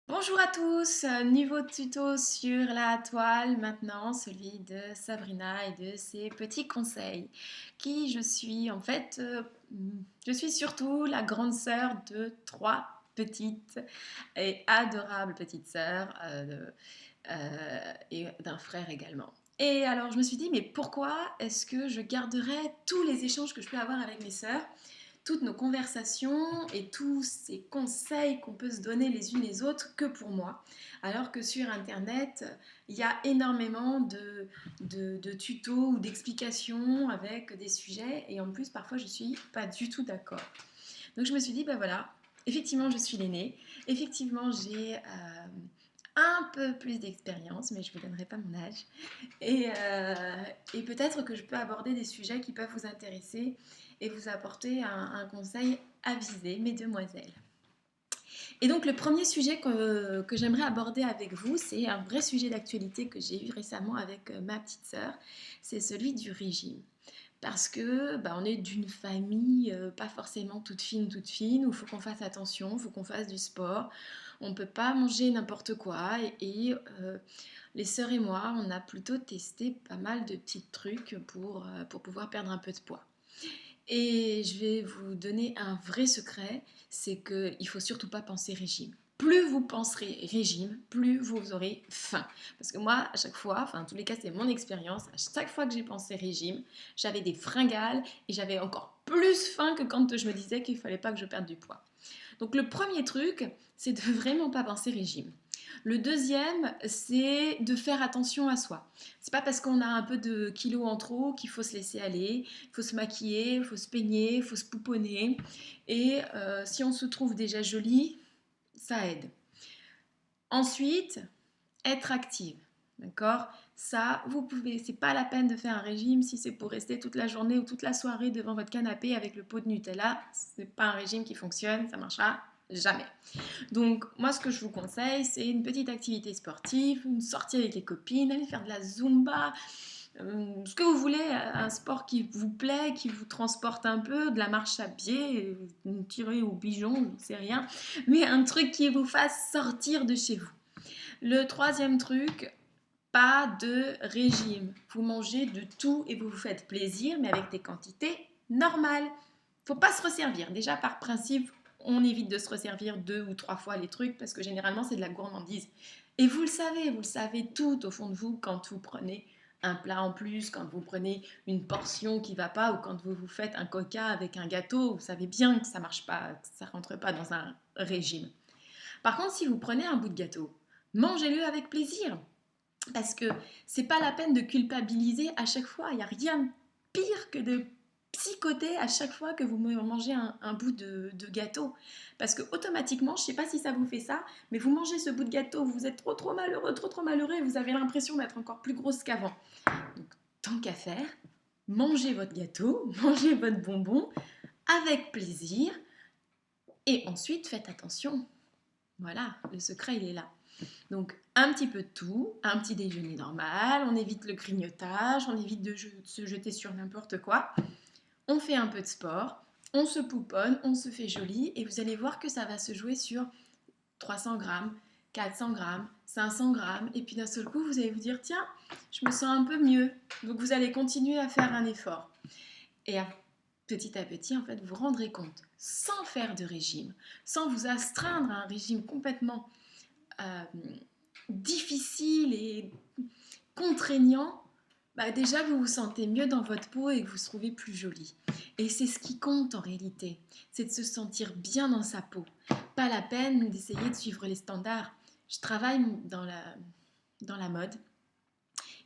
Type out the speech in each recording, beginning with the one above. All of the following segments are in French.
Bonjour à tous, nouveau tuto sur la toile maintenant, celui de Sabrina et de ses petits conseils. Qui je suis en fait, je suis surtout la grande sœur de trois petites et adorables petites sœurs et d'un frère également. Et alors je me suis dit, mais pourquoi est-ce que je garderais tous les échanges que je peux avoir avec mes sœurs, toutes nos conversations et tous ces conseils qu'on peut se donner les unes les autres que pour moi. Alors que sur Internet, il y a énormément de tutos ou d'explications avec des sujets et en plus parfois je suis pas du tout d'accord. Donc je me suis dit, ben voilà, effectivement je suis l'aînée, effectivement j'ai un peu plus d'expérience, mais je ne vous donnerai pas mon âge. Et peut-être que je peux aborder des sujets qui peuvent vous intéresser et vous apporter un conseil avisé, mesdemoiselles. Et donc le premier sujet que j'aimerais aborder avec vous, c'est un vrai sujet d'actualité que j'ai eu récemment avec ma petite sœur, c'est celui du régime. Parce que on est d'une famille pas forcément toute fine, où il faut qu'on fasse attention, il faut qu'on fasse du sport. On ne peut pas manger n'importe quoi. Les sœurs et moi, on a plutôt testé pas mal de petits trucs pour pouvoir perdre un peu de poids. Et je vais vous donner un vrai secret, c'est qu'il ne faut surtout pas penser régime. Plus vous penserez régime, plus vous aurez faim. Parce que moi, à chaque fois, enfin en tous les cas c'est mon expérience, à chaque fois que j'ai pensé régime, j'avais des fringales et j'avais encore plus faim que quand je me disais qu'il ne fallait pas que je perde du poids. Donc le premier truc, c'est de vraiment pas penser régime. Le deuxième, c'est de faire attention à soi. C'est pas parce qu'on a un peu de kilos en trop qu'il faut se laisser aller, il faut se maquiller, il faut se peigner, il faut se pouponner. Et si on se trouve déjà jolie, ça aide. Ensuite, être active. D'accord. Ça, vous pouvez, c'est pas la peine de faire un régime si c'est pour rester toute la journée ou toute la soirée devant votre canapé avec le pot de Nutella. C'est pas un régime qui fonctionne, ça marchera jamais. Donc, moi, ce que je vous conseille, c'est une petite activité sportive, une sortie avec les copines, aller faire de la zumba, ce que vous voulez, un sport qui vous plaît, qui vous transporte un peu, de la marche à pied, tirer au pigeon, je sais rien, mais un truc qui vous fasse sortir de chez vous. Le troisième truc, pas de régime. Vous mangez de tout et vous vous faites plaisir, mais avec des quantités normales. Faut pas se resservir. Déjà, par principe, on évite de se resservir 2 ou 3 fois les trucs parce que généralement, c'est de la gourmandise. Et vous le savez tout au fond de vous quand vous prenez un plat en plus, quand vous prenez une portion qui va pas ou quand vous vous faites un coca avec un gâteau, vous savez bien que ça marche pas, que ça rentre pas dans un régime. Par contre, si vous prenez un bout de gâteau, mangez-le avec plaisir. Parce que c'est pas la peine de culpabiliser à chaque fois. Il n'y a rien de pire que de psychoter à chaque fois que vous mangez un bout de gâteau. Parce que automatiquement, je ne sais pas si ça vous fait ça, mais vous mangez ce bout de gâteau, vous êtes trop malheureux, et vous avez l'impression d'être encore plus grosse qu'avant. Donc, tant qu'à faire, mangez votre gâteau, mangez votre bonbon avec plaisir, et ensuite faites attention. Voilà, le secret il est là. Donc un petit peu de tout, un petit déjeuner normal, on évite le grignotage, on évite de se jeter sur n'importe quoi. On fait un peu de sport, on se pouponne, on se fait joli et vous allez voir que ça va se jouer sur 300 grammes, 400 grammes, 500 grammes et puis d'un seul coup vous allez vous dire tiens, je me sens un peu mieux. Donc vous allez continuer à faire un effort. Et petit à petit, en fait, vous vous rendrez compte, sans faire de régime, sans vous astreindre à un régime complètement euh, difficile et contraignant, déjà vous vous sentez mieux dans votre peau et que vous vous trouvez plus jolie. Et c'est ce qui compte en réalité, c'est de se sentir bien dans sa peau. Pas la peine d'essayer de suivre les standards. Je travaille dans la mode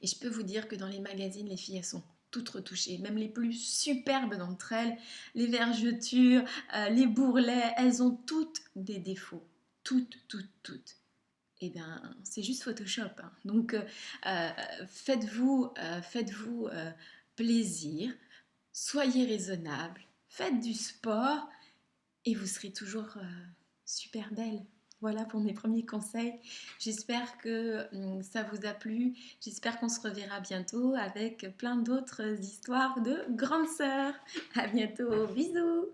et je peux vous dire que dans les magazines, les filles, elles sont toutes retouchées, même les plus superbes d'entre elles, les vergetures, les bourrelets, elles ont toutes des défauts. Toutes. Eh bien, c'est juste Photoshop, hein. Donc, faites-vous plaisir, soyez raisonnable, faites du sport et vous serez toujours super belle. Voilà pour mes premiers conseils. J'espère que ça vous a plu. J'espère qu'on se reverra bientôt avec plein d'autres histoires de grandes sœurs. À bientôt. Bisous.